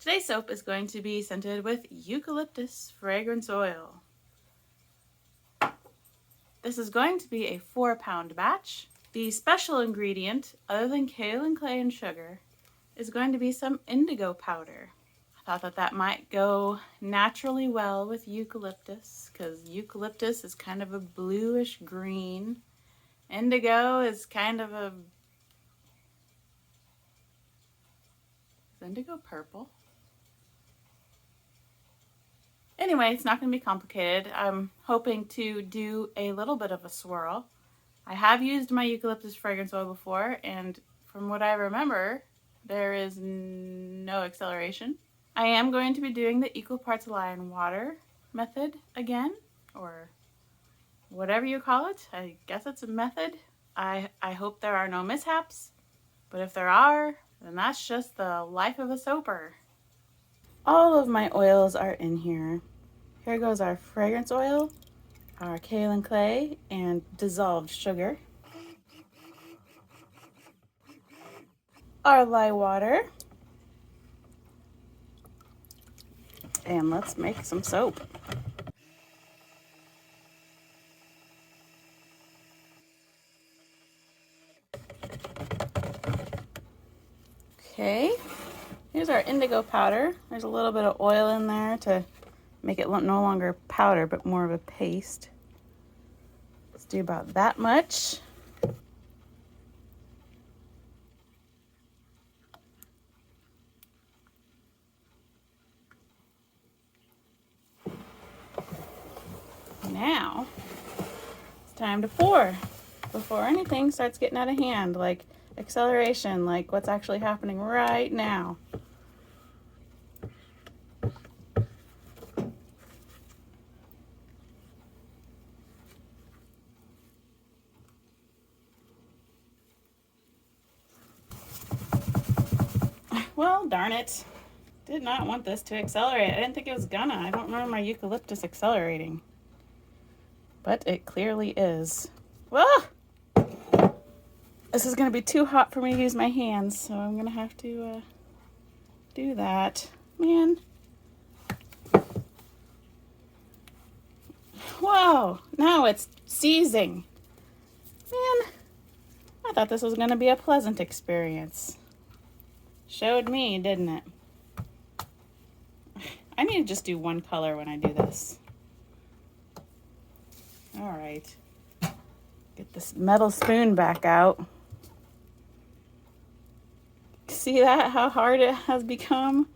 Today's soap is going to be scented with Eucalyptus fragrance oil. This is going to be a 4-pound batch. The special ingredient, other than kaolin clay and sugar, is going to be some indigo powder. I thought that might go naturally well with eucalyptus, because eucalyptus is kind of a bluish green. Indigo is kind of a... Is indigo purple? Anyway, it's not going to be complicated. I'm hoping to do a little bit of a swirl. I have used my eucalyptus fragrance oil before, and from what I remember, there is no acceleration. I am going to be doing the equal parts lye and water method again, or whatever you call it. I guess it's a method. I hope there are no mishaps, but if there are, then that's just the life of a soaper. All of my oils are in here. Here goes our fragrance oil, our kaolin clay, and dissolved sugar. Our lye water. And let's make some soap. Okay, here's our indigo powder. There's a little bit of oil in there to make it no longer powder, but more of a paste. Let's do about that much. Now, it's time to pour before anything starts getting out of hand, like acceleration, like what's actually happening right now. Well, darn it. Did not want this to accelerate. I didn't think it was gonna. I don't remember my eucalyptus accelerating. But it clearly is. Ah! This is gonna be too hot for me to use my hands, so I'm gonna have to do that. Man. Whoa, now it's seizing. Man, I thought this was gonna be a pleasant experience. Showed me, didn't it? I need to just do one color when I do this. All right. Get this metal spoon back out. See that? How hard it has become?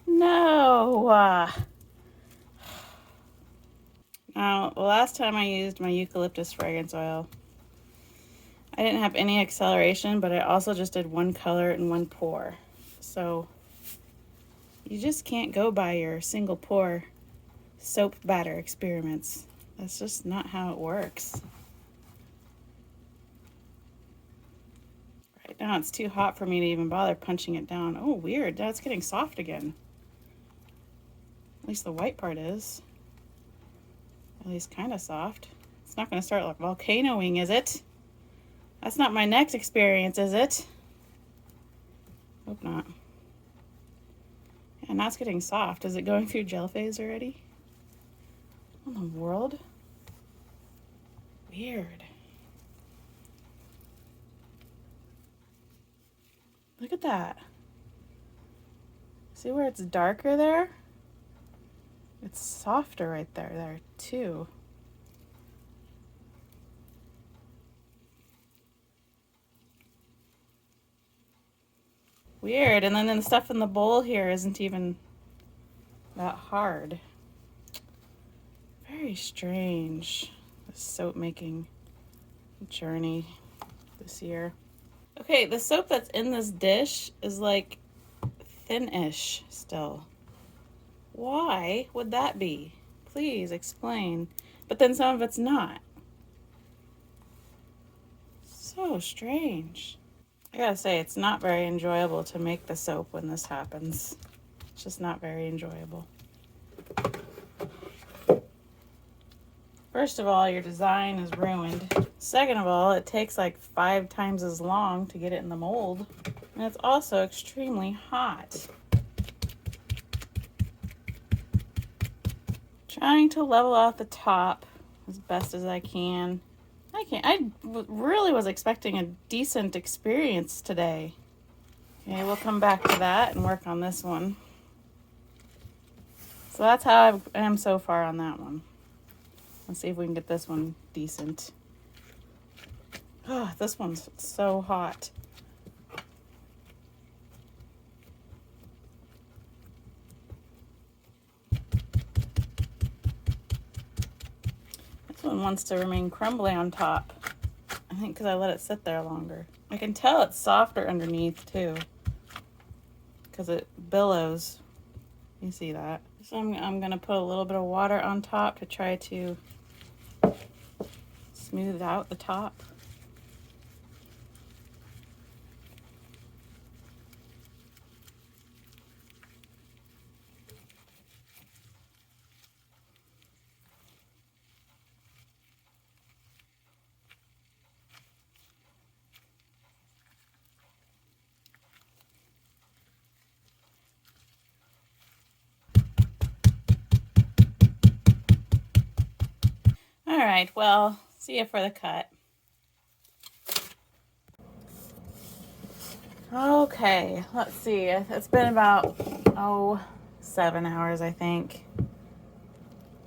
No. Now, the last time I used my eucalyptus fragrance oil, I didn't have any acceleration, but I also just did one color and one pour. So you just can't go by your single pour soap batter experiments. That's just not how it works. Right now it's too hot for me to even bother punching it down. Oh, weird. Now it's getting soft again. At least the white part is. At least kind of soft. It's not going to start like volcanoing, is it? That's not my next experience, is it? Hope not. And now it's getting soft. Is it going through gel phase already? What in the world? Weird. Look at that. See where it's darker there? It's softer right there too. Weird. And then the stuff in the bowl here isn't even that hard. Very strange, this soap making journey this year. Okay, the soap that's in this dish is like thin-ish still. Why would that be? Please explain. But then some of it's not. So strange. I gotta say, it's not very enjoyable to make the soap when this happens. It's just not very enjoyable. First of all, your design is ruined. Second of all, it takes like 5 times as long to get it in the mold. And it's also extremely hot. Trying to level out the top as best as I can. I really was expecting a decent experience today. Okay, we'll come back to that and work on this one. So that's how I am so far on that one. Let's see if we can get this one decent. Oh, this one's so hot. This one wants to remain crumbly on top. I think because I let it sit there longer. I can tell it's softer underneath too, because it billows. You see that? So I'm gonna put a little bit of water on top to try to smooth out the top. All right, well, see you for the cut. Okay, let's see. It's been about, 7 hours, I think.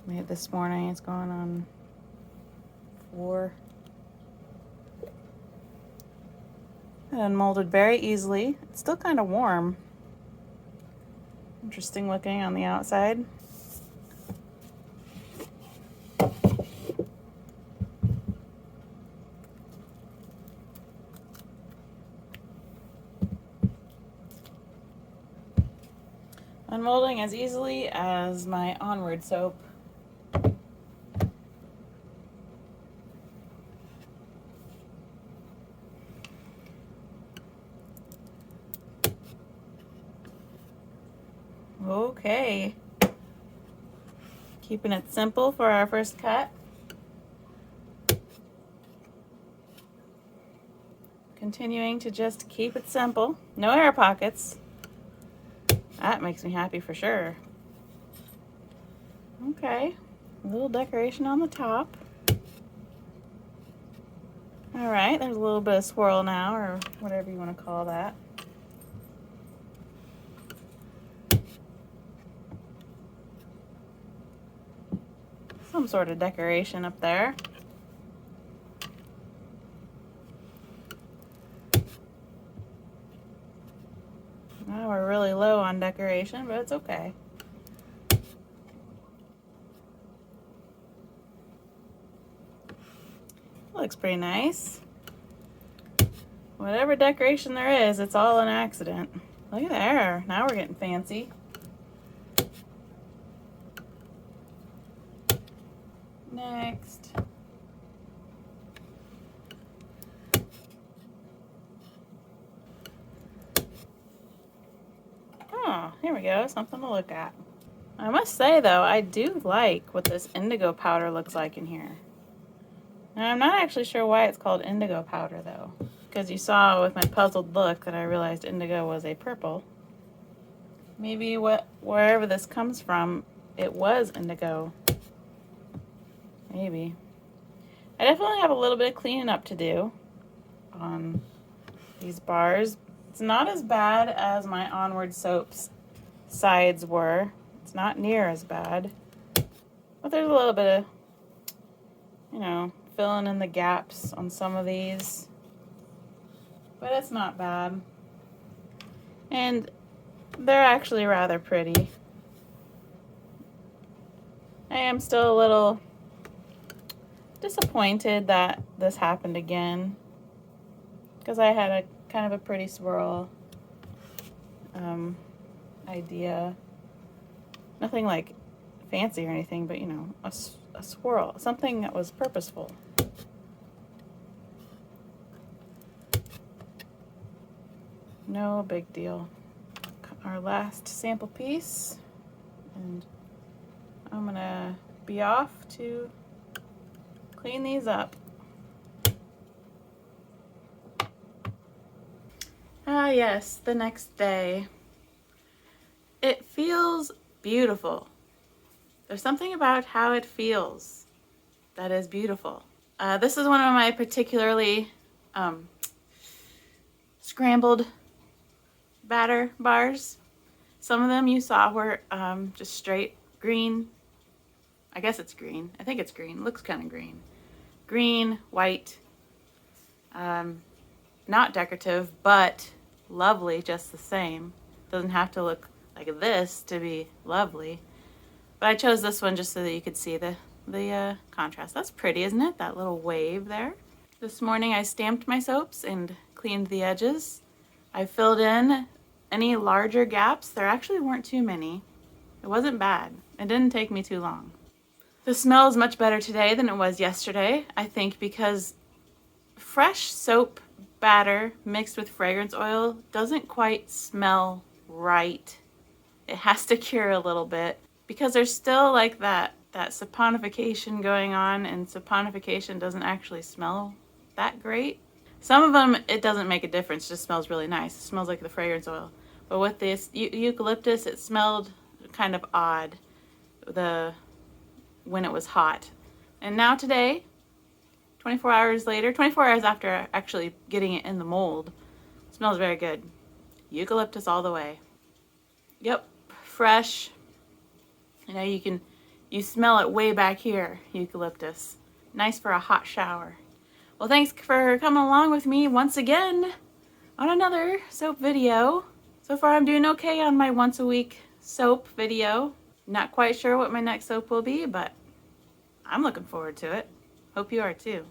Made this morning. It's going on 4. And unmolded very easily. It's still kind of warm. Interesting looking on the outside. Unmolding as easily as my Onward soap. Okay. Keeping it simple for our first cut. Continuing to just keep it simple. No air pockets. That makes me happy for sure. Okay. A little decoration on the top. All right, there's a little bit of swirl now, or whatever you want to call that. Some sort of decoration up there. Now we're really low on decoration, but it's okay. Looks pretty nice. Whatever decoration there is, it's all an accident. Look at there. Now we're getting fancy. Next. Oh, here we go. Something to look at. I must say, though, I do like what this indigo powder looks like in here. And I'm not actually sure why it's called indigo powder, though. Because you saw with my puzzled look that I realized indigo was a purple. Maybe wherever this comes from, it was indigo. Maybe. I definitely have a little bit of cleaning up to do on these bars. It's not as bad as my Onward soaps sides were. It's not near as bad. But there's a little bit of, filling in the gaps on some of these. But it's not bad. And they're actually rather pretty. I am still a little disappointed that this happened again, because I had a kind of a pretty swirl idea. Nothing like fancy or anything, but a swirl, something that was purposeful. No big deal. Our last sample piece, and I'm gonna be off to clean these up. Ah, yes, the next day. It feels beautiful. There's something about how it feels that is beautiful. This is one of my particularly scrambled batter bars. Some of them you saw were just straight green. I guess it's green. I think it's green. It looks kind of green. Green, white. Not decorative, but lovely just the same. Doesn't have to look like this to be lovely. But I chose this one just so that you could see the contrast. That's pretty, isn't it? That little wave there. This morning I stamped my soaps and cleaned the edges. I filled in any larger gaps. There actually weren't too many. It wasn't bad. It didn't take me too long. The smell is much better today than it was yesterday, I think, because fresh soap batter mixed with fragrance oil doesn't quite smell right. It has to cure a little bit because there's still like that saponification going on, and saponification doesn't actually smell that great. Some of them, it doesn't make a difference, it just smells really nice. It smells like the fragrance oil. But with this eucalyptus, it smelled kind of odd when it was hot. And now today, 24 hours later, 24 hours after actually getting it in the mold, it smells very good. Eucalyptus all the way. Yep, fresh. You know, you smell it way back here, eucalyptus. Nice for a hot shower. Well, thanks for coming along with me once again on another soap video. So far I'm doing okay on my once a week soap video. Not quite sure what my next soap will be, but I'm looking forward to it. Hope you are too.